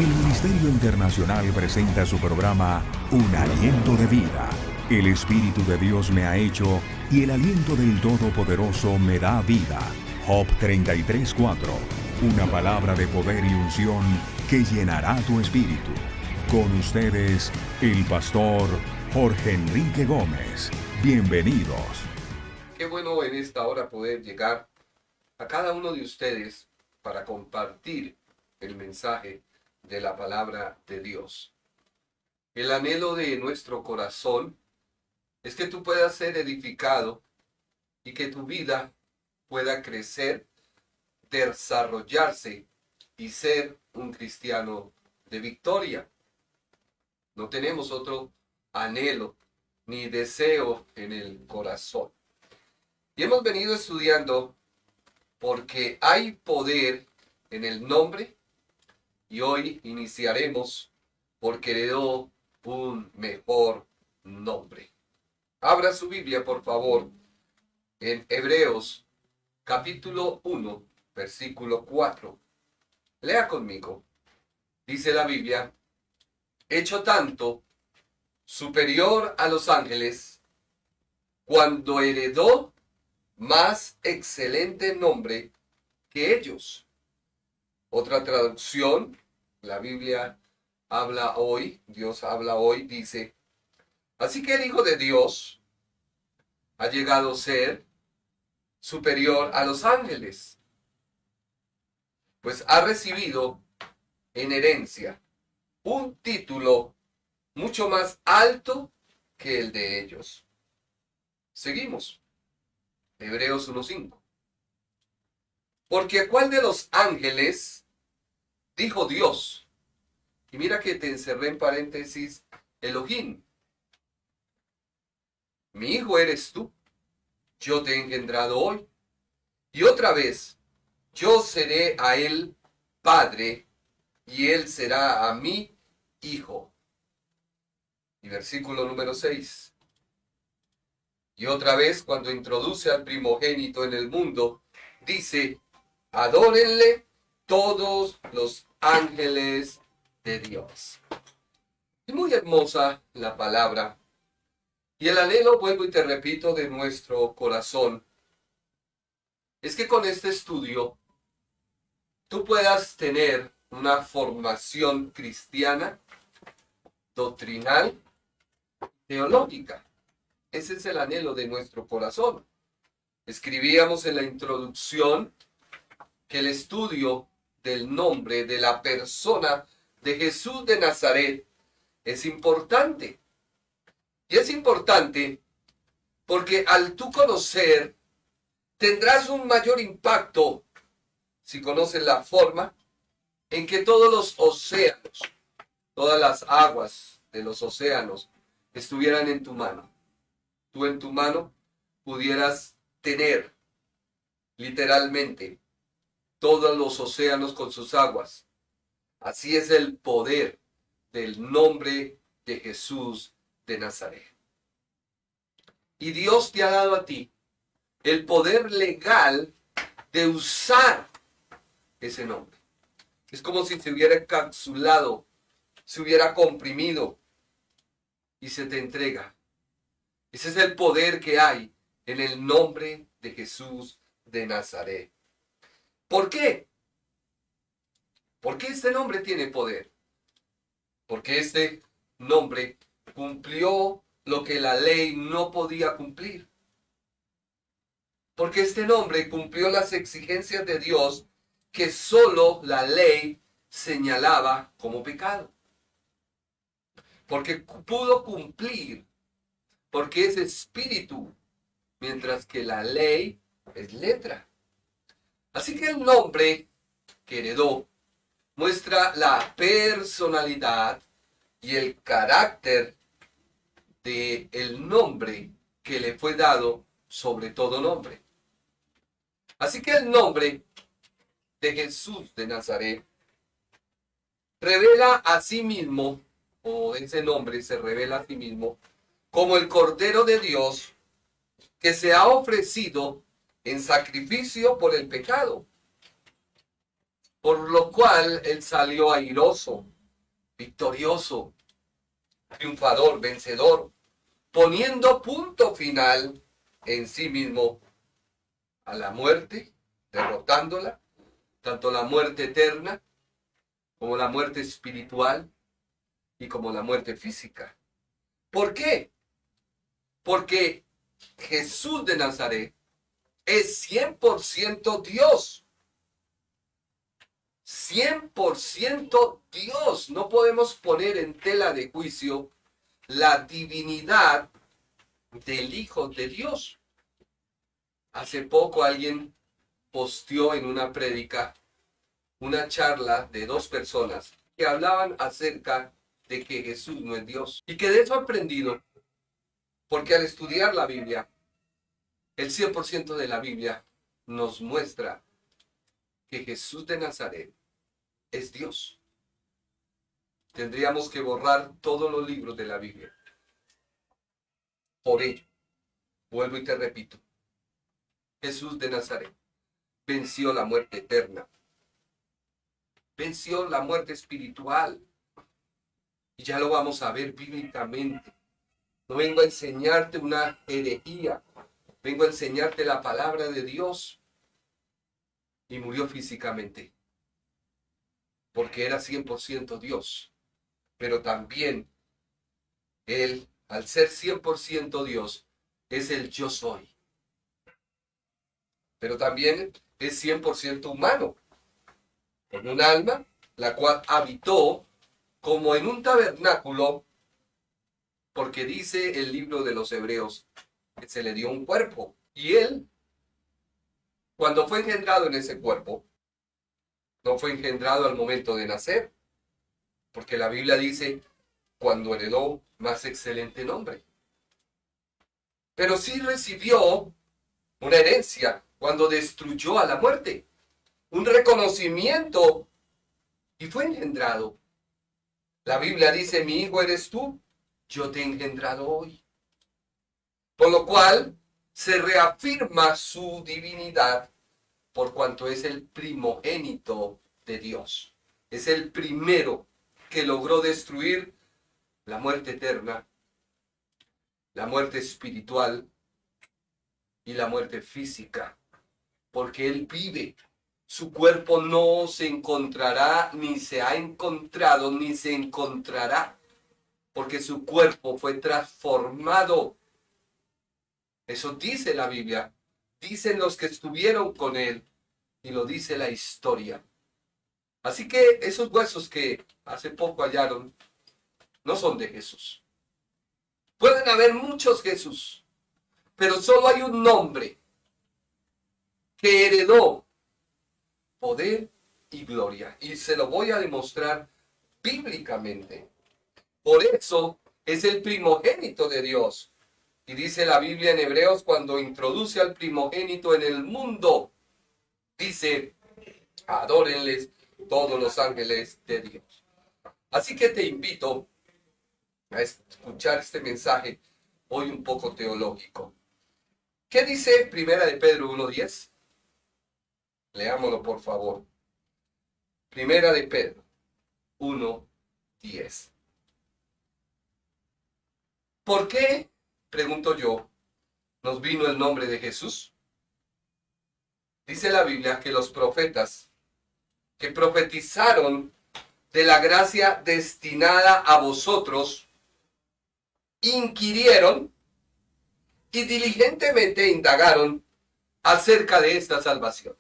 El Ministerio Internacional presenta su programa Un Aliento de Vida. El Espíritu de Dios me ha hecho y el aliento del Todopoderoso me da vida. Job 33:4. Una palabra de poder y unción que llenará tu espíritu. Con ustedes, el pastor Jorge Enrique Gómez. Bienvenidos. Qué bueno en esta hora poder llegar a cada uno de ustedes para compartir el mensaje de la palabra de Dios. El anhelo de nuestro corazón es que tú puedas ser edificado y que tu vida pueda crecer, desarrollarse y ser un cristiano de victoria. No tenemos otro anhelo ni deseo en el corazón. Y hemos venido estudiando porque hay poder en el nombre y hoy iniciaremos porque heredó un mejor nombre. Abra su Biblia, por favor, en Hebreos capítulo 1, versículo 4. Lea conmigo. Dice la Biblia: hecho tanto superior a los ángeles, cuando heredó más excelente nombre que ellos. Otra traducción, la Biblia habla hoy, Dios habla hoy, dice: así que el Hijo de Dios ha llegado a ser superior a los ángeles, pues ha recibido en herencia un título mucho más alto que el de ellos. Seguimos. Hebreos 1:5. Porque ¿cuál de los ángeles dijo Dios? Y mira que te encerré en paréntesis Elohim. Mi hijo eres tú, yo te he engendrado hoy. Y otra vez, yo seré a él padre, y él será a mí hijo. Y versículo número 6. Y otra vez, cuando introduce al primogénito en el mundo, dice: adórenle todos los ángeles de Dios. Es muy hermosa la palabra. Y el anhelo, vuelvo y te repito, de nuestro corazón es que con este estudio tú puedas tener una formación cristiana, doctrinal, teológica. Ese es el anhelo de nuestro corazón. Escribíamos en la introducción que el estudio del nombre de la persona de Jesús de Nazaret es importante. Y es importante porque al tú conocer, tendrás un mayor impacto si conoces la forma en que todos los océanos, todas las aguas de los océanos estuvieran en tu mano. Tú en tu mano pudieras tener literalmente todos los océanos con sus aguas. Así es el poder del nombre de Jesús de Nazaret. Y Dios te ha dado a ti el poder legal de usar ese nombre. Es como si se hubiera encapsulado, se hubiera comprimido y se te entrega. Ese es el poder que hay en el nombre de Jesús de Nazaret. ¿Por qué? ¿Por qué este nombre tiene poder? Porque este nombre cumplió lo que la ley no podía cumplir. Porque este nombre cumplió las exigencias de Dios que solo la ley señalaba como pecado. Porque pudo cumplir, porque es espíritu, mientras que la ley es letra. Así que el nombre que heredó muestra la personalidad y el carácter del nombre que le fue dado sobre todo nombre. Así que el nombre de Jesús de Nazaret revela a sí mismo, o ese nombre se revela a sí mismo, como el Cordero de Dios que se ha ofrecido en sacrificio por el pecado. por lo cual él salió airoso, victorioso, triunfador, vencedor, poniendo punto final en sí mismo a la muerte, derrotándola, tanto la muerte eterna como la muerte espiritual y como la muerte física. ¿Por qué? Porque Jesús de Nazaret es 100% Dios. 100% Dios. No podemos poner en tela de juicio la divinidad del Hijo de Dios. Hace poco alguien posteó en una prédica una charla de dos personas que hablaban acerca de que Jesús no es Dios. Y quedé sorprendido porque al estudiar la Biblia, el 100% de la Biblia nos muestra que Jesús de Nazaret es Dios. Tendríamos que borrar todos los libros de la Biblia. Por ello, vuelvo y te repito, Jesús de Nazaret venció la muerte eterna, venció la muerte espiritual, y ya lo vamos a ver bíblicamente. No vengo a enseñarte una herejía, vengo a enseñarte la palabra de Dios. Y murió físicamente, porque era 100% Dios, pero también Él, al ser 100% Dios, es el yo soy. Pero también es 100% humano, con un alma, la cual habitó como en un tabernáculo, porque dice el libro de los Hebreos que se le dio un cuerpo. Y Él, cuando fue engendrado en ese cuerpo, no fue engendrado al momento de nacer, porque la Biblia dice cuando heredó más excelente nombre. Pero sí recibió una herencia cuando destruyó a la muerte, un reconocimiento, y fue engendrado. La Biblia dice, mi hijo eres tú, yo te he engendrado hoy. Por lo cual se reafirma su divinidad por cuanto es el primogénito de Dios. Es el primero que logró destruir la muerte eterna, la muerte espiritual y la muerte física, porque Él vive. Su cuerpo no se encontrará, ni se ha encontrado, ni se encontrará, porque su cuerpo fue transformado. Eso dice la Biblia, dicen los que estuvieron con Él, y lo dice la historia. Así que esos huesos que hace poco hallaron, no son de Jesús. Pueden haber muchos Jesús, pero solo hay un nombre que heredó poder y gloria. Y se lo voy a demostrar bíblicamente. Por eso es el primogénito de Dios. Y dice la Biblia en Hebreos, cuando introduce al primogénito en el mundo, dice, adórenles todos los ángeles de Dios. Así que te invito a escuchar este mensaje hoy un poco teológico. ¿Qué dice Primera de Pedro 1:10? Leámoslo, por favor. Primera de Pedro 1:10. ¿Por qué, pregunto yo, nos vino el nombre de Jesús? Dice la Biblia que los profetas que profetizaron de la gracia destinada a vosotros, inquirieron y diligentemente indagaron acerca de esta salvación.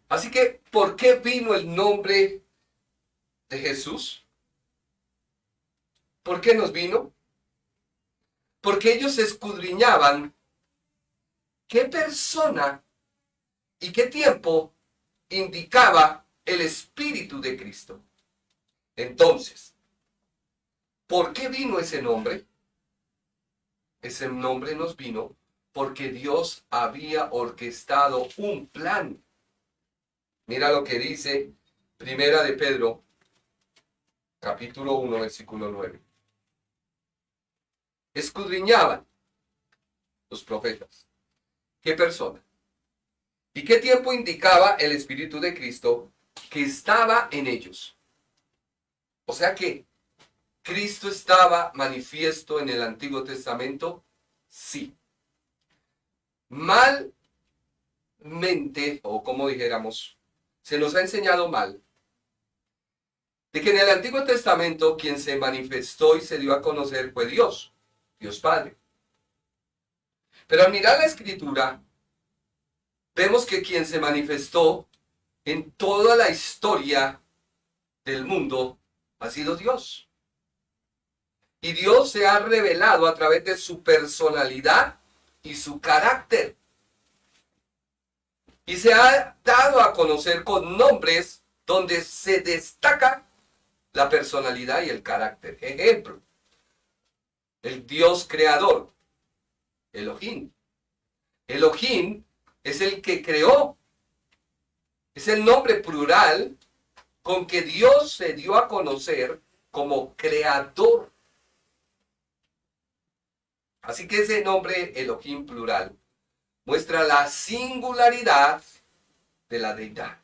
Así que, ¿por qué vino el nombre de Jesús? ¿Por qué nos vino? Porque ellos escudriñaban qué persona y qué tiempo indicaba el Espíritu de Cristo. Entonces, ¿por qué vino ese nombre? Ese nombre nos vino porque Dios había orquestado un plan. Mira lo que dice Primera de Pedro, capítulo 1, versículo 9. Escudriñaban los profetas. ¿Qué persona? ¿Y qué tiempo indicaba el Espíritu de Cristo que estaba en ellos? O sea que ¿Cristo estaba manifiesto en el Antiguo Testamento? Sí. Malmente, o como dijéramos, se nos ha enseñado mal, de que en el Antiguo Testamento quien se manifestó y se dio a conocer fue Dios, Dios Padre. Pero al mirar la Escritura, vemos que quien se manifestó en toda la historia del mundo ha sido Dios. Y Dios se ha revelado a través de su personalidad y su carácter. Y se ha dado a conocer con nombres donde se destaca la personalidad y el carácter. Ejemplo, el Dios creador, Elohim. Elohim es el que creó. Es el nombre plural con que Dios se dio a conocer como creador. Así que ese nombre Elohim plural muestra la singularidad de la deidad.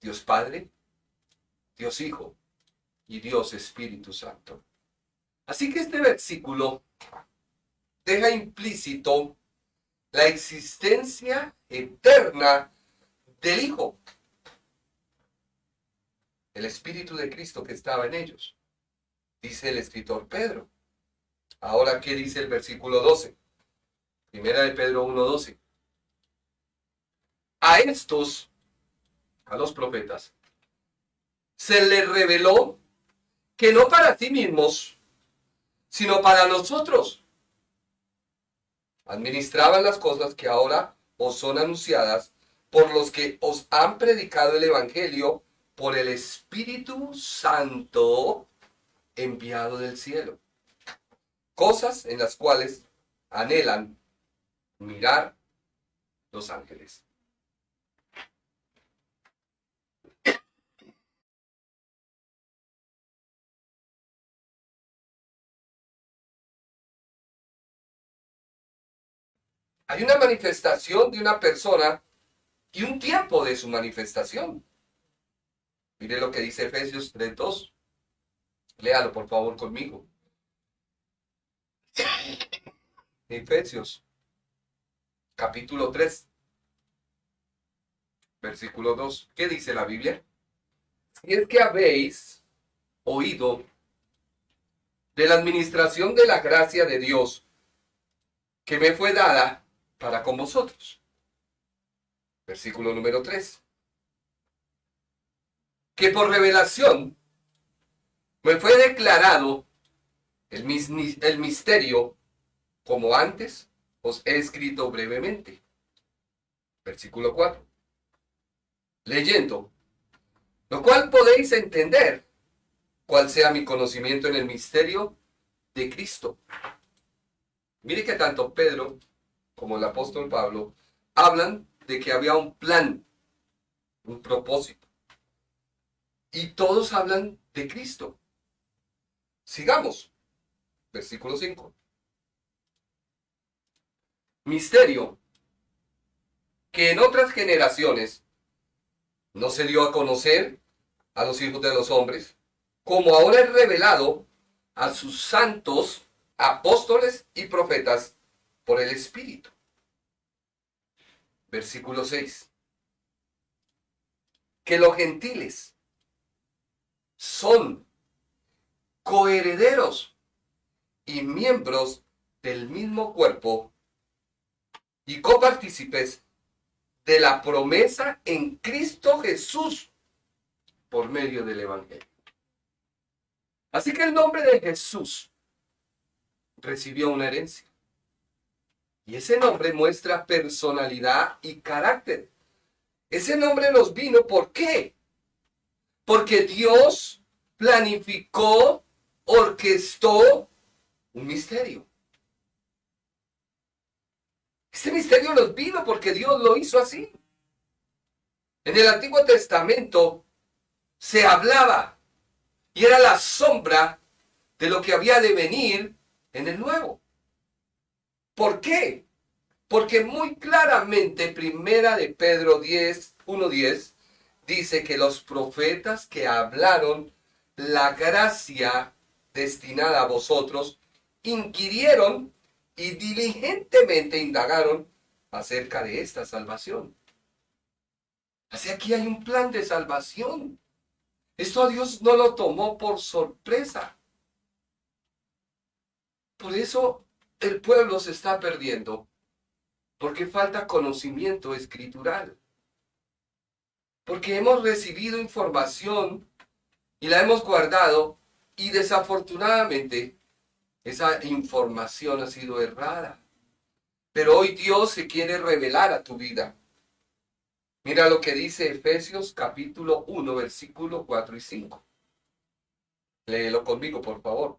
Dios Padre, Dios Hijo y Dios Espíritu Santo. Así que este versículo deja implícito la existencia eterna del Hijo, el Espíritu de Cristo que estaba en ellos, dice el escritor Pedro. Ahora, ¿qué dice el versículo 12? Primera de Pedro 1:12. A estos, a los profetas, se les reveló que no para sí mismos, sino para nosotros, administraban las cosas que ahora os son anunciadas por los que os han predicado el Evangelio por el Espíritu Santo enviado del cielo. Cosas en las cuales anhelan mirar los ángeles. Hay una manifestación de una persona y un tiempo de su manifestación. Mire lo que dice Efesios 3:2. Léalo por favor conmigo. Efesios, capítulo 3, versículo 2. ¿Qué dice la Biblia? Si es que habéis oído de la administración de la gracia de Dios que me fue dada para con vosotros. Versículo número 3. Que por revelación me fue declarado el misterio, como antes os he escrito brevemente. Versículo 4. Leyendo, lo cual podéis entender cuál sea mi conocimiento en el misterio de Cristo. Mire que tanto Pedro como el apóstol Pablo hablan de que había un plan, un propósito. Y todos hablan de Cristo. Sigamos. Versículo 5. Misterio que en otras generaciones no se dio a conocer a los hijos de los hombres, como ahora es revelado a sus santos apóstoles y profetas por el Espíritu. Versículo 6. Que los gentiles son coherederos y miembros del mismo cuerpo y copartícipes de la promesa en Cristo Jesús por medio del Evangelio. Así que el nombre de Jesús recibió una herencia. Y ese nombre muestra personalidad y carácter. Ese nombre nos vino, ¿por qué? Porque Dios planificó, orquestó un misterio. Este misterio nos vino porque Dios lo hizo así. En el Antiguo Testamento se hablaba y era la sombra de lo que había de venir en el Nuevo. ¿Por qué? Porque muy claramente Primera de Pedro 1:10 dice que los profetas que hablaron la gracia destinada a vosotros, inquirieron y diligentemente indagaron acerca de esta salvación. Así aquí hay un plan de salvación. Esto a Dios no lo tomó por sorpresa. Por eso el pueblo se está perdiendo, porque falta conocimiento escritural. Porque hemos recibido información y la hemos guardado y desafortunadamente esa información ha sido errada. Pero hoy Dios se quiere revelar a tu vida. Mira lo que dice Efesios capítulo 1, versículo 4 y 5. Léelo conmigo, por favor.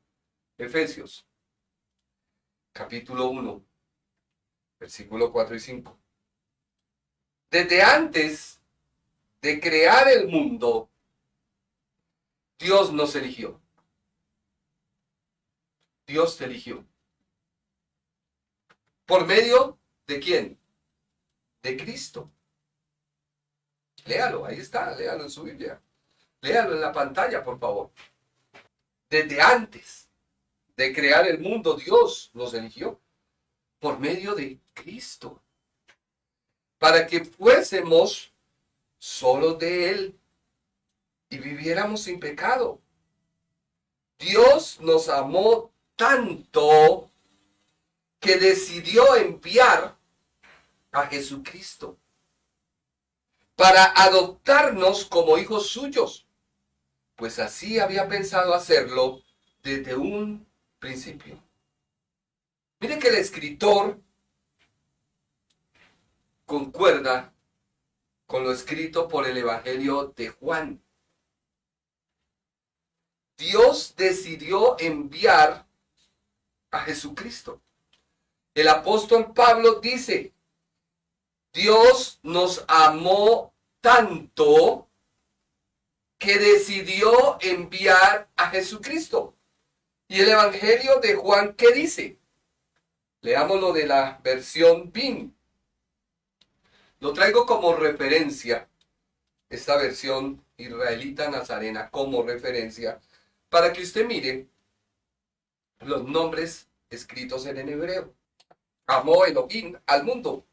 Efesios capítulo 1, versículo 4 y 5. Desde antes de crear el mundo, Dios nos eligió. Dios te eligió. ¿Por medio de quién? De Cristo. Léalo, ahí está, léalo en su Biblia. Léalo en la pantalla, por favor. Desde antes de crear el mundo, Dios nos eligió por medio de Cristo, para que fuésemos solo de Él y viviéramos sin pecado. Dios nos amó tanto que decidió enviar a Jesucristo para adoptarnos como hijos suyos, pues así había pensado hacerlo desde un principio. Mire que el escritor concuerda con lo escrito por el Evangelio de Juan. Dios decidió enviar a Jesucristo. El apóstol Pablo dice, Dios nos amó tanto que decidió enviar a Jesucristo. ¿Y el Evangelio de Juan qué dice? Leámoslo de la versión BIN. Lo traigo como referencia, esta versión israelita nazarena como referencia, para que usted mire los nombres escritos en el hebreo. Amó Elohim al mundo,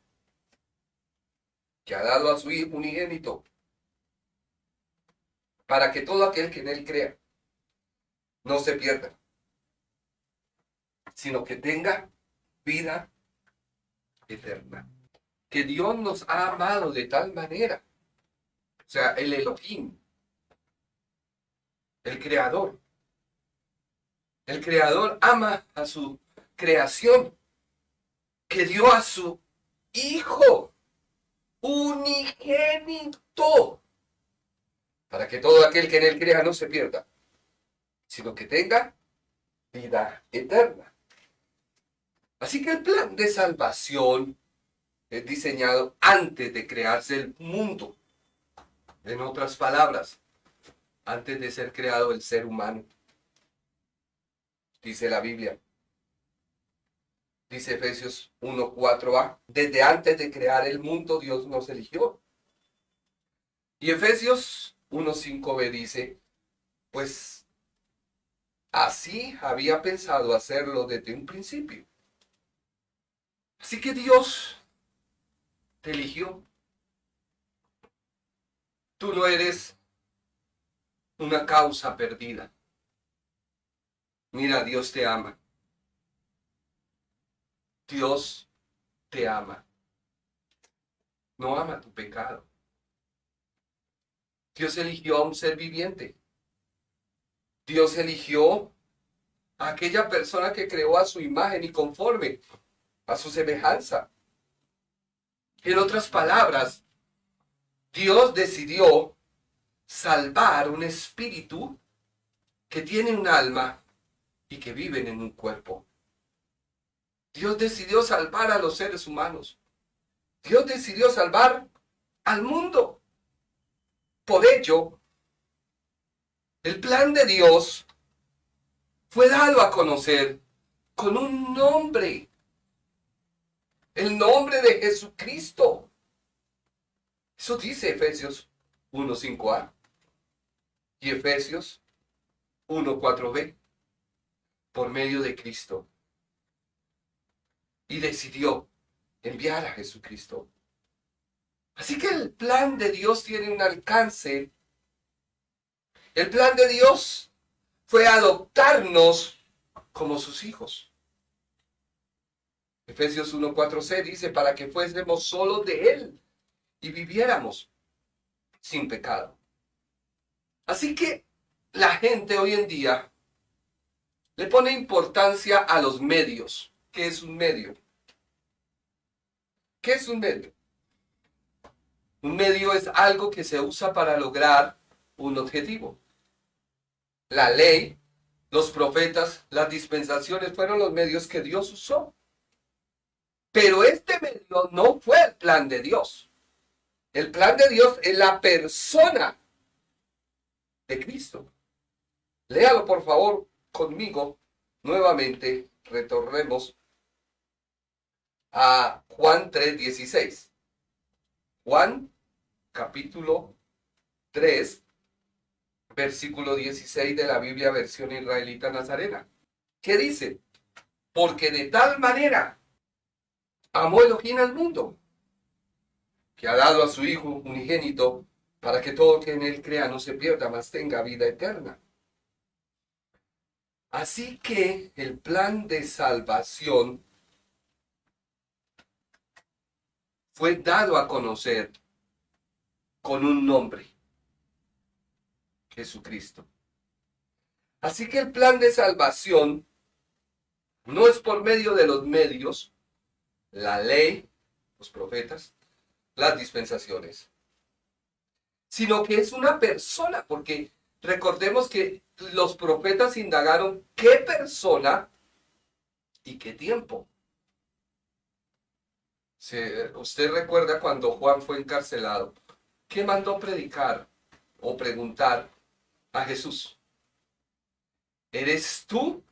que ha dado a su Hijo unigénito, para que todo aquel que en él crea no se pierda, sino que tenga vida eterna. Que Dios nos ha amado de tal manera, o sea, el Elohim, el Creador ama a su creación, que dio a su Hijo unigénito, para que todo aquel que en él crea no se pierda, sino que tenga vida eterna. Así que el plan de salvación es diseñado antes de crearse el mundo. En otras palabras, antes de ser creado el ser humano. Dice la Biblia. Dice Efesios 1:4a. Desde antes de crear el mundo, Dios nos eligió. Y Efesios 1:5b dice, pues así había pensado hacerlo desde un principio. Así que Dios te eligió. Tú no eres una causa perdida. Mira, Dios te ama. Dios te ama. No ama tu pecado. Dios eligió a un ser viviente. Dios eligió a aquella persona que creó a su imagen y conforme a su semejanza. En otras palabras, Dios decidió salvar un espíritu que tiene un alma y que viven en un cuerpo. Dios decidió salvar a los seres humanos. Dios decidió salvar al mundo. Por ello, el plan de Dios fue dado a conocer con un nombre. El nombre de Jesucristo. Eso dice Efesios 1:5a y Efesios 1:4b. Por medio de Cristo. Y decidió enviar a Jesucristo. Así que el plan de Dios tiene un alcance. El plan de Dios fue adoptarnos como sus hijos. Efesios 1:4c dice, para que fuésemos solo de Él y viviéramos sin pecado. Así que la gente hoy en día le pone importancia a los medios. ¿Qué es un medio? ¿Qué es un medio? Un medio es algo que se usa para lograr un objetivo. La ley, los profetas, las dispensaciones fueron los medios que Dios usó. Pero este medio no fue el plan de Dios. El plan de Dios es la persona de Cristo. Léalo por favor conmigo nuevamente. Retornemos a Juan 3:16. Juan capítulo 3, versículo 16 de la Biblia versión israelita nazarena. ¿Qué dice? Porque de tal manera amó Elohim al mundo, que ha dado a su Hijo unigénito, para que todo que en él crea no se pierda, mas tenga vida eterna. Así que el plan de salvación fue dado a conocer con un nombre: Jesucristo. Así que el plan de salvación no es por medio de los medios, la ley, los profetas, las dispensaciones, sino que es una persona, porque recordemos que los profetas indagaron qué persona y qué tiempo. Usted recuerda cuando Juan fue encarcelado, ¿qué mandó predicar o preguntar a Jesús? ¿Eres tú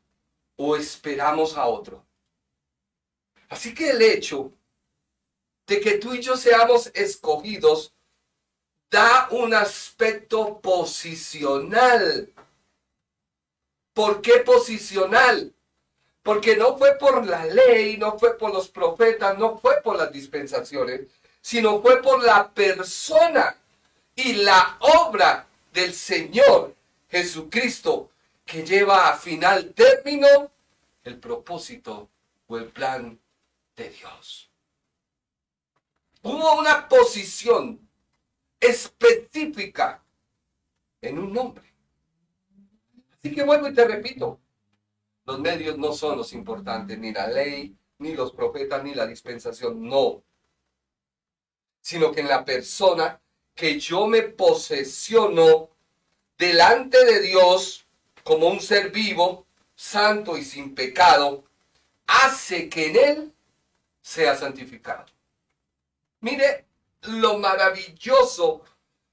o esperamos a otro? Así que el hecho de que tú y yo seamos escogidos da un aspecto posicional. ¿Por qué posicional? Porque no fue por la ley, no fue por los profetas, no fue por las dispensaciones, sino fue por la persona y la obra del Señor Jesucristo, que lleva a final término el propósito o el plan de Dios. Hubo una posición específica en un nombre. Así que vuelvo y te repito, los medios no son los importantes, ni la ley, ni los profetas, ni la dispensación, no. Sino que en la persona que yo me posesiono delante de Dios como un ser vivo, santo y sin pecado, hace que en él sea santificado. Mire lo maravilloso,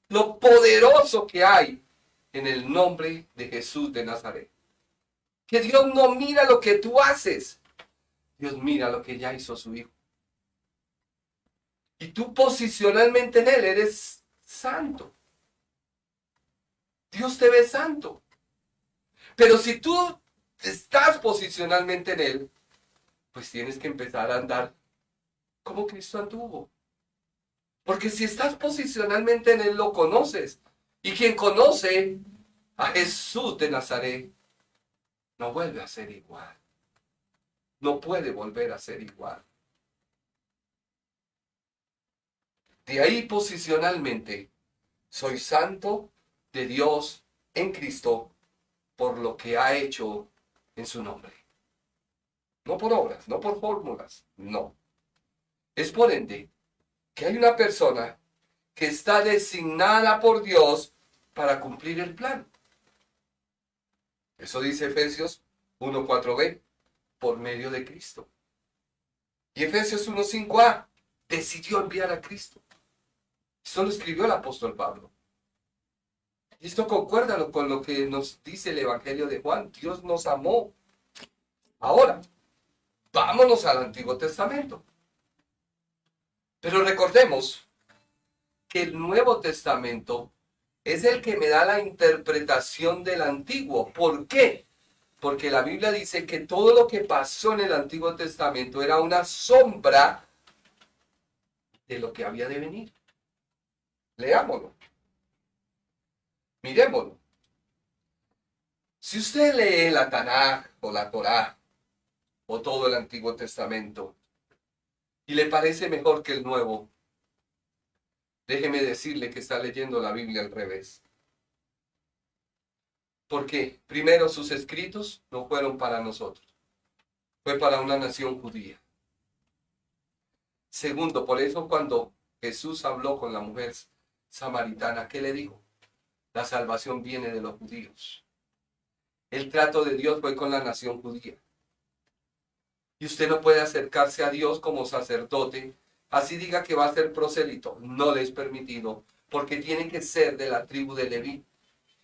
lo poderoso que hay en el nombre de Jesús de Nazaret. Que Dios no mira lo que tú haces, Dios mira lo que ya hizo su Hijo. Y tú posicionalmente en Él eres santo. Dios te ve santo. Pero si tú estás posicionalmente en Él, pues tienes que empezar a andar como Cristo anduvo. Porque si estás posicionalmente en Él, lo conoces. Y quien conoce a Jesús de Nazaret, no vuelve a ser igual. No puede volver a ser igual. De ahí posicionalmente, soy santo de Dios en Cristo por lo que ha hecho en su nombre. No por obras, no por fórmulas, no. Es por ende que hay una persona que está designada por Dios para cumplir el plan. Eso dice Efesios 1:4b, por medio de Cristo. Y Efesios 1:5a, decidió enviar a Cristo. Esto lo escribió el apóstol Pablo. Y esto concuerda con lo que nos dice el Evangelio de Juan. Dios nos amó. Ahora, vámonos al Antiguo Testamento. Pero recordemos que el Nuevo Testamento es el que me da la interpretación del Antiguo. ¿Por qué? Porque la Biblia dice que todo lo que pasó en el Antiguo Testamento era una sombra de lo que había de venir. Leámoslo. Miremoslo. Si usted lee la Tanaj o la Torá o todo el Antiguo Testamento y le parece mejor que el Nuevo, déjeme decirle que está leyendo la Biblia al revés. Porque primero, sus escritos no fueron para nosotros, fue para una nación judía. Segundo, por eso cuando Jesús habló con la mujer samaritana, ¿qué le dijo? La salvación viene de los judíos. El trato de Dios fue con la nación judía. Y usted no puede acercarse a Dios como sacerdote, así diga que va a ser prosélito. No le es permitido, porque tiene que ser de la tribu de Leví.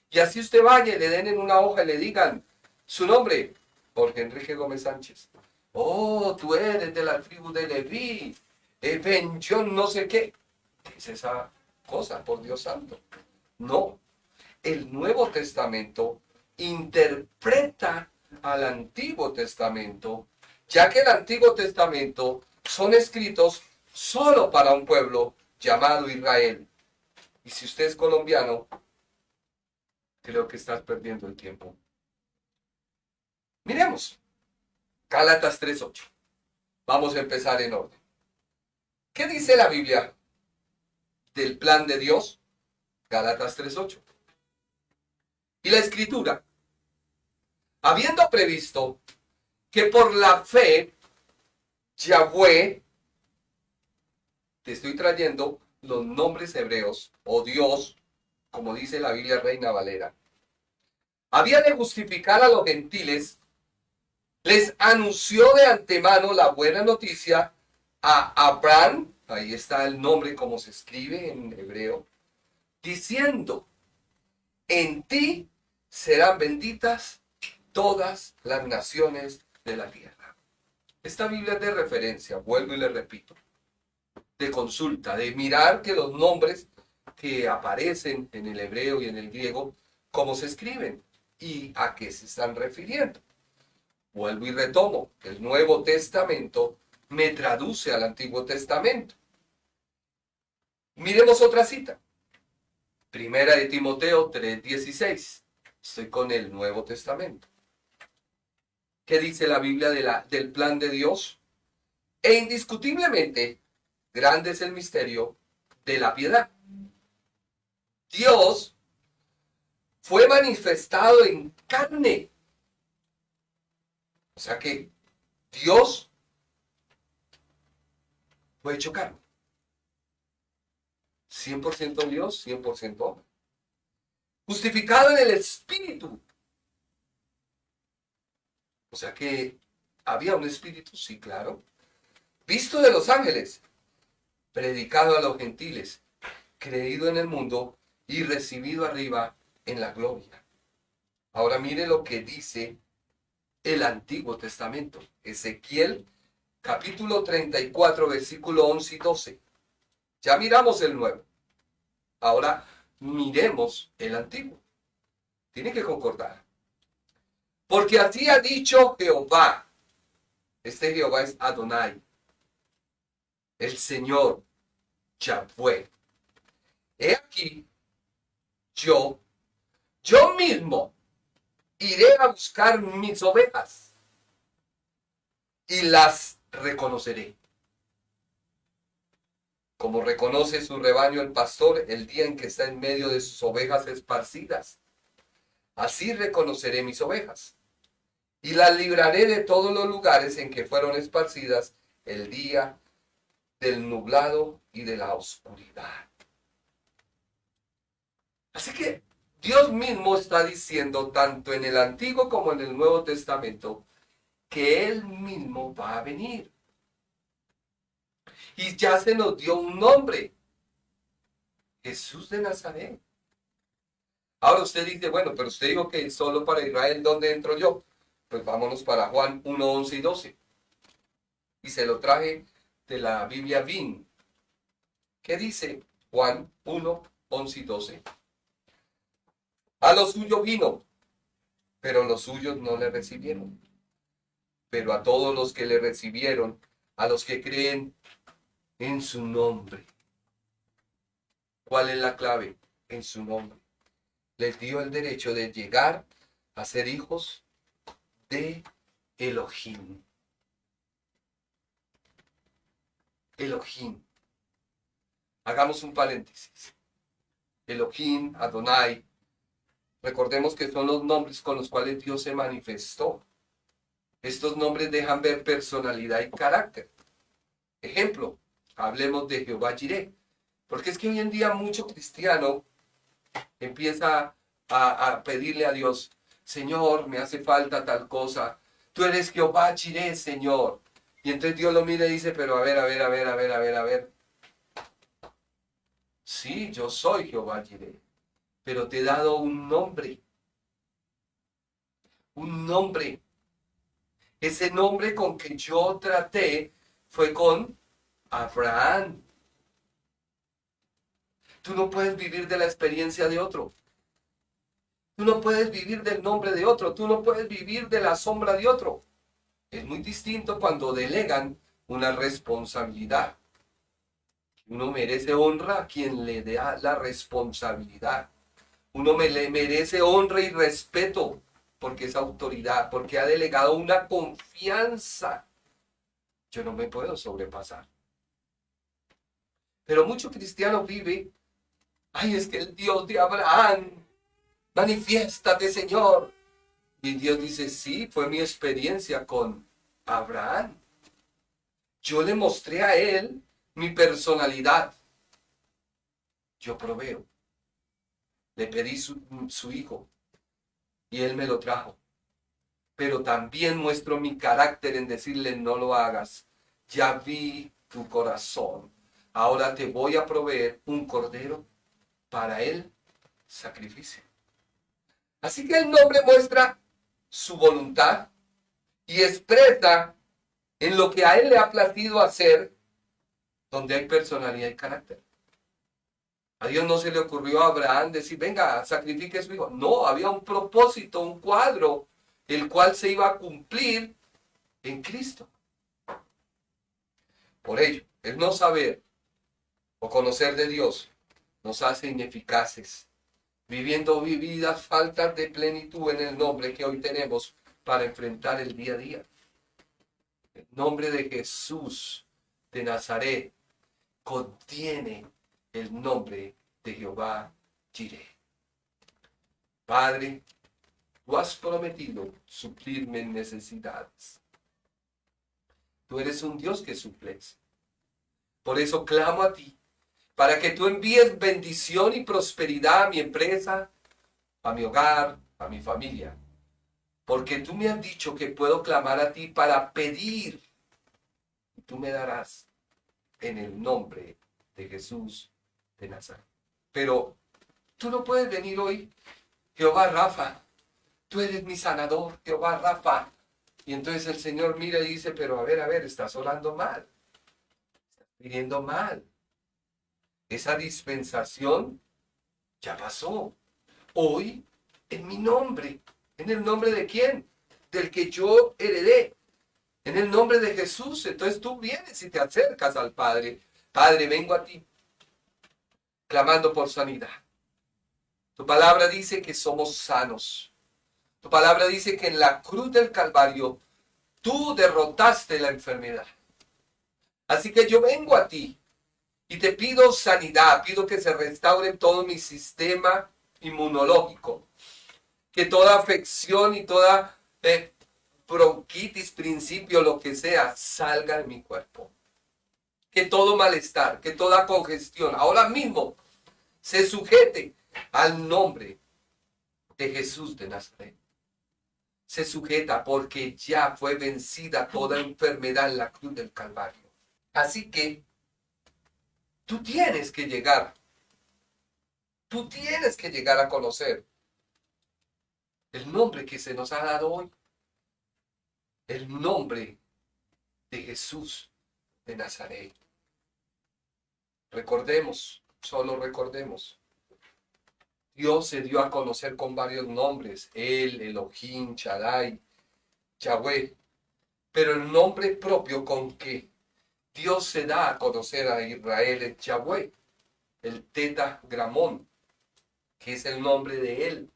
Y así usted vaya y le den en una hoja y le digan su nombre, Jorge Enrique Gómez Sánchez. Oh, tú eres de la tribu de Leví. Ben John no sé qué. ¿Qué es esa cosa, por Dios santo? No. El Nuevo Testamento interpreta al Antiguo Testamento, ya que el Antiguo Testamento son escritos solo para un pueblo llamado Israel. Y si usted es colombiano, creo que estás perdiendo el tiempo. Miremos. Gálatas 3:8. Vamos a empezar en orden. ¿Qué dice la Biblia del plan de Dios? Gálatas 3:8. Y la Escritura, habiendo previsto que por la fe Yahweh, te estoy trayendo los nombres hebreos, o Dios, como dice la Biblia Reina Valera, había de justificar a los gentiles, les anunció de antemano la buena noticia a Abraham, ahí está el nombre como se escribe en hebreo, diciendo, en ti serán benditas todas las naciones de la tierra. Esta Biblia es de referencia, vuelvo y le repito, de consulta, de mirar que los nombres que aparecen en el hebreo y en el griego, cómo se escriben y a qué se están refiriendo. Vuelvo y retomo, el Nuevo Testamento me traduce al Antiguo Testamento. Miremos otra cita. Primera de Timoteo 3:16. Estoy con el Nuevo Testamento. ¿Qué dice la Biblia del plan de Dios? E indiscutiblemente, grande es el misterio de la piedad. Dios fue manifestado en carne. O sea que Dios fue hecho carne. 100% Dios, 100% hombre. Justificado en el Espíritu. O sea que había un Espíritu, sí, claro. Visto de los ángeles. Predicado a los gentiles. Creído en el mundo y recibido arriba en la gloria. Ahora mire lo que dice el Antiguo Testamento. Ezequiel, capítulo 34, versículo 11 y 12. Ya miramos el Nuevo. Ahora miremos el Antiguo. Tiene que concordar. Porque así ha dicho Jehová. Este Jehová es Adonai. El Señor, Yahweh. He aquí, yo mismo iré a buscar mis ovejas y las reconoceré. Como reconoce su rebaño el pastor el día en que está en medio de sus ovejas esparcidas. Así reconoceré mis ovejas y las libraré de todos los lugares en que fueron esparcidas el día del nublado y de la oscuridad. Así que Dios mismo está diciendo, tanto en el Antiguo como en el Nuevo Testamento, que Él mismo va a venir. Y ya se nos dio un nombre. Jesús de Nazaret. Ahora usted dice, bueno, pero usted dijo que solo para Israel, ¿dónde entro yo? Pues vámonos para Juan 1, 11 y 12. Y se lo traje de la Biblia VIN, ¿Qué dice Juan 1, 11 y 12? A los suyos vino, pero los suyos no le recibieron. Pero a todos los que le recibieron, a los que creen en su nombre. ¿Cuál es la clave? En su nombre. Les dio el derecho de llegar a ser hijos de Elohim. Elohim. Hagamos un paréntesis. Elohim, Adonai. Recordemos que son los nombres con los cuales Dios se manifestó. Estos nombres dejan ver personalidad y carácter. Ejemplo, hablemos de Jehová Jireh. Porque es que hoy en día mucho cristiano empieza a pedirle a Dios, Señor, me hace falta tal cosa. Tú eres Jehová Jireh, Señor. Y entonces Dios lo mira y dice, pero a ver. Sí, yo soy Jehová Jireh, pero te he dado un nombre. Un nombre. Ese nombre con que yo traté fue con Abraham. Tú no puedes vivir de la experiencia de otro. Tú no puedes vivir del nombre de otro. Tú no puedes vivir de la sombra de otro. Es muy distinto cuando delegan una responsabilidad. Uno merece honra a quien le da la responsabilidad. Uno merece honra y respeto porque es autoridad, porque ha delegado una confianza. Yo no me puedo sobrepasar. Pero mucho cristiano vive, ay, es que el Dios de Abraham, manifiéstate, Señor. Y Dios dice, sí, fue mi experiencia con Abraham. Yo le mostré a él mi personalidad. Yo proveo. Le pedí su hijo y él me lo trajo. Pero también muestro mi carácter en decirle, no lo hagas. Ya vi tu corazón. Ahora te voy a proveer un cordero para el sacrificio. Así que el nombre muestra su voluntad y expresa en lo que a él le ha placido hacer, donde hay personalidad y carácter. A Dios no se le ocurrió a Abraham decir, venga, sacrifique a su hijo. No, había un propósito, un cuadro, el cual se iba a cumplir en Cristo. Por ello, el no saber o conocer de Dios nos hace ineficaces, viviendo vidas faltas de plenitud en el nombre que hoy tenemos para enfrentar el día a día. El nombre de Jesús de Nazaret contiene el nombre de Jehová Jireh. Padre, tú has prometido suplirme en necesidades. Tú eres un Dios que suples. Por eso clamo a ti, para que tú envíes bendición y prosperidad a mi empresa, a mi hogar, a mi familia. Porque tú me has dicho que puedo clamar a ti para pedir. Y tú me darás en el nombre de Jesús de Nazaret. Pero tú no puedes venir hoy, Jehová Rafa, tú eres mi sanador, Jehová Rafa. Y entonces el Señor mira y dice, pero a ver, estás orando mal, estás pidiendo mal. Esa dispensación ya pasó. Hoy, en mi nombre, ¿en el nombre de quién? Del que yo heredé, en el nombre de Jesús. Entonces tú vienes y te acercas al Padre. Padre, vengo a ti, clamando por sanidad. Tu palabra dice que somos sanos. Tu palabra dice que en la cruz del Calvario tú derrotaste la enfermedad. Así que yo vengo a ti y te pido sanidad, pido que se restaure todo mi sistema inmunológico, que toda afección y toda bronquitis, principio, lo que sea, salga de mi cuerpo. Que todo malestar, que toda congestión, ahora mismo se sujete al nombre de Jesús de Nazaret. Se sujeta porque ya fue vencida toda enfermedad en la cruz del Calvario. Así que tú tienes que llegar a conocer el nombre que se nos ha dado hoy. El nombre de Jesús de Nazaret. Recordemos, solo recordemos. Dios se dio a conocer con varios nombres, El, Elohim, Shaddai, Yahweh, pero el nombre propio con que Dios se da a conocer a Israel es Yahweh, el Tetragramón, que es el nombre de Él,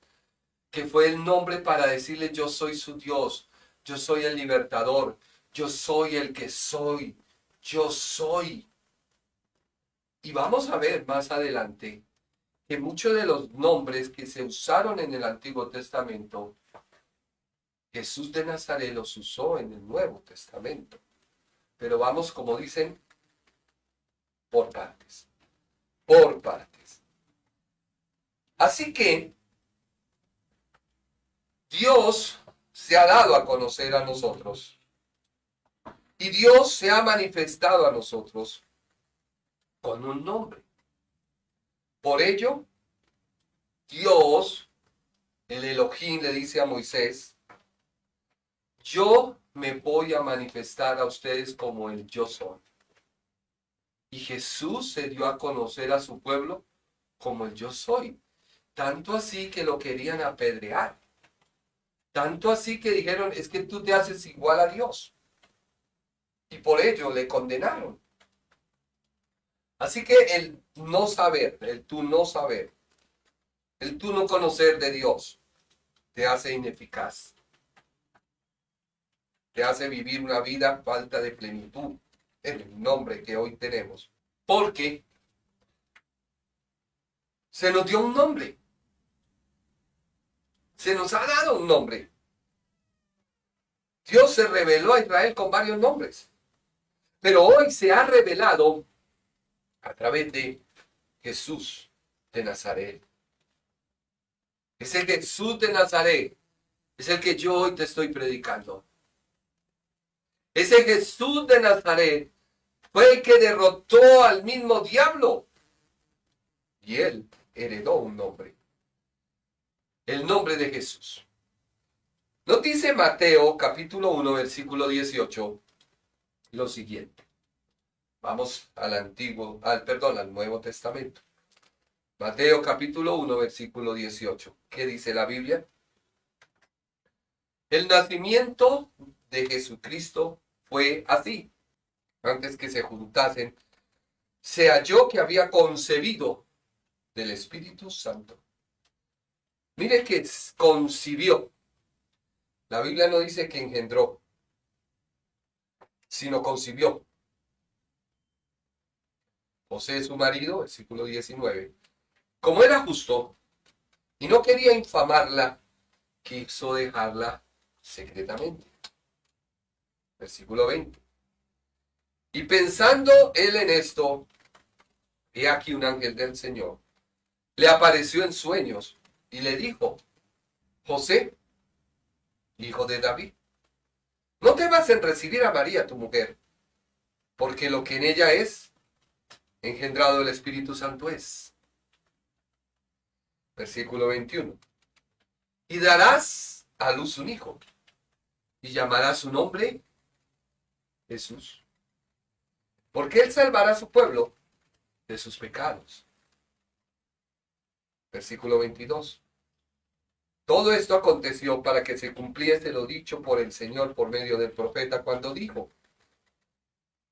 que fue el nombre para decirle yo soy su Dios, yo soy el libertador, yo soy el que soy, yo soy. Y vamos a ver más adelante que muchos de los nombres que se usaron en el Antiguo Testamento, Jesús de Nazaret los usó en el Nuevo Testamento. Pero vamos, como dicen, por partes. Por partes. Así que Dios se ha dado a conocer a nosotros. Y Dios se ha manifestado a nosotros con un nombre. Por ello, Dios, el Elohim, le dice a Moisés, yo me voy a manifestar a ustedes como el yo soy. Y Jesús se dio a conocer a su pueblo como el yo soy. Tanto así que lo querían apedrear. Tanto así que dijeron, es que tú te haces igual a Dios. Y por ello le condenaron. Así que el no saber, el tú no saber, el tú no conocer de Dios, te hace ineficaz. Te hace vivir una vida falta de plenitud en el nombre que hoy tenemos. Porque se nos dio un nombre. Se nos ha dado un nombre. Dios se reveló a Israel con varios nombres. Pero hoy se ha revelado a través de Jesús de Nazaret. Ese Jesús de Nazaret es el que yo hoy te estoy predicando. Ese Jesús de Nazaret fue el que derrotó al mismo diablo. Y él heredó un nombre. El nombre de Jesús. Nos dice Mateo capítulo 1 versículo 18 lo siguiente. Vamos al Nuevo Testamento. Mateo capítulo 1 versículo 18. ¿Qué dice la Biblia? El nacimiento de Jesucristo fue así. Antes que se juntasen, se halló que había concebido del Espíritu Santo. Mire que concibió. La Biblia no dice que engendró, sino concibió. José, su marido, versículo 19. Como era justo y no quería infamarla, quiso dejarla secretamente. Versículo 20. Y pensando él en esto, he aquí un ángel del Señor le apareció en sueños y le dijo, José, hijo de David, no temas en recibir a María tu mujer, porque lo que en ella es, engendrado del Espíritu Santo es. Versículo 21. Y darás a luz un hijo, y llamarás su nombre Jesús, porque él salvará a su pueblo de sus pecados. Versículo 22. Todo esto aconteció para que se cumpliese lo dicho por el Señor por medio del profeta cuando dijo.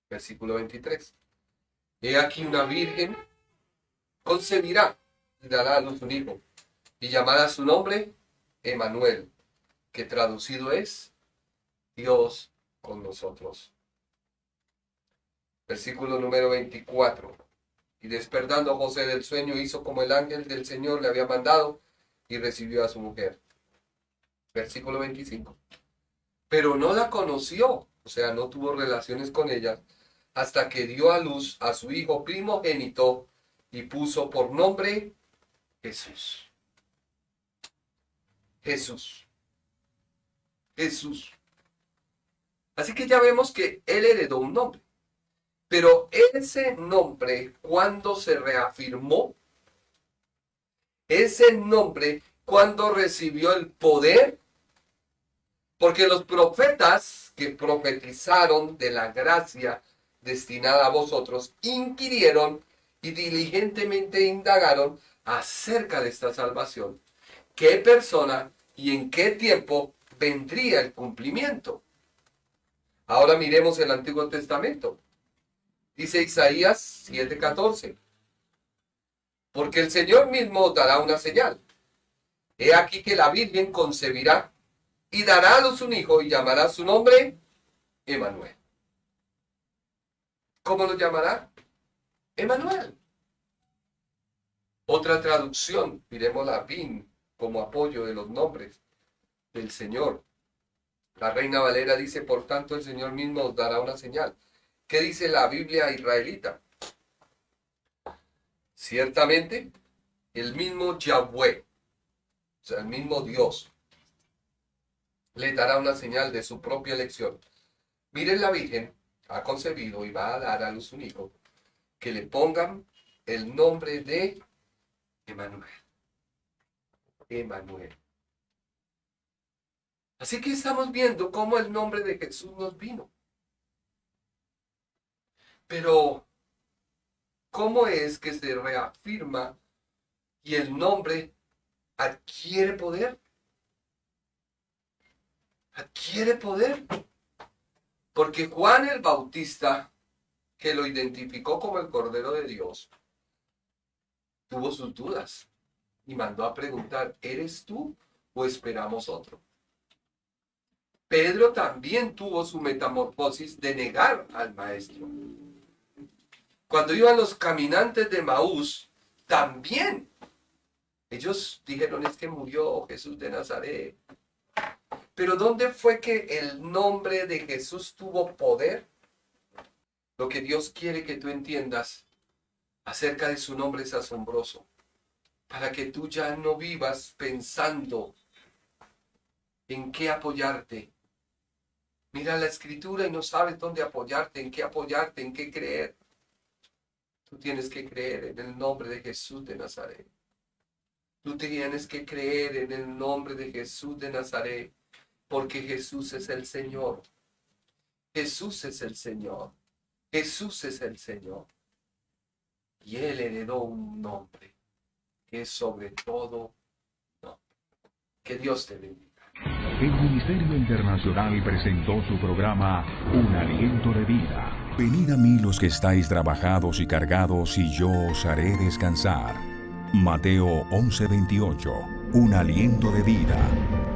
Versículo 23. He aquí una virgen concebirá y dará a luz un hijo, y llamará su nombre Emmanuel, que traducido es Dios con nosotros. Versículo número 24. Y despertando José del sueño, hizo como el ángel del Señor le había mandado, y recibió a su mujer. Versículo 25. Pero no la conoció, o sea, no tuvo relaciones con ella, hasta que dio a luz a su hijo primogénito, y puso por nombre Jesús. Jesús. Jesús. Así que ya vemos que él heredó un nombre. Pero ese nombre, cuando se reafirmó, ese nombre, cuando recibió el poder, porque los profetas que profetizaron de la gracia destinada a vosotros, inquirieron y diligentemente indagaron acerca de esta salvación, qué persona y en qué tiempo vendría el cumplimiento. Ahora miremos el Antiguo Testamento. Dice Isaías 7:14. Porque el Señor mismo os dará una señal. He aquí que la Virgen concebirá y dará a luz un hijo y llamará su nombre Emmanuel. ¿Cómo lo llamará? Emmanuel. Otra traducción, miremos la BIN como apoyo de los nombres del Señor. La Reina Valera dice, por tanto el Señor mismo os dará una señal. ¿Qué dice la Biblia israelita? Ciertamente, el mismo Yahweh, o sea, el mismo Dios, le dará una señal de su propia elección. Miren, la Virgen ha concebido y va a dar a luz un hijo, que le pongan el nombre de Emmanuel. Emmanuel. Así que estamos viendo cómo el nombre de Jesús nos vino. Pero, ¿cómo es que se reafirma y el nombre adquiere poder? Adquiere poder. Porque Juan el Bautista, que lo identificó como el Cordero de Dios, tuvo sus dudas y mandó a preguntar, ¿eres tú o esperamos otro? Pedro también tuvo su metamorfosis de negar al Maestro. Cuando iban los caminantes de Maús, también ellos dijeron, es que murió Jesús de Nazaret. Pero ¿dónde fue que el nombre de Jesús tuvo poder? Lo que Dios quiere que tú entiendas acerca de su nombre es asombroso. Para que tú ya no vivas pensando en qué apoyarte. Mira la Escritura y no sabes dónde apoyarte, en qué creer. Tú tienes que creer en el nombre de Jesús de Nazaret. Tú tienes que creer en el nombre de Jesús de Nazaret, porque Jesús es el Señor. Jesús es el Señor. Jesús es el Señor. Y Él heredó un nombre que es sobre todo nombre. Que Dios te bendiga. El Ministerio Internacional presentó su programa Un Aliento de Vida. Venid a mí los que estáis trabajados y cargados, y yo os haré descansar. Mateo 11:28. Un aliento de vida.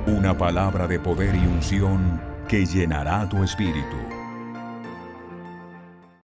Una palabra de poder y unción que llenará tu espíritu.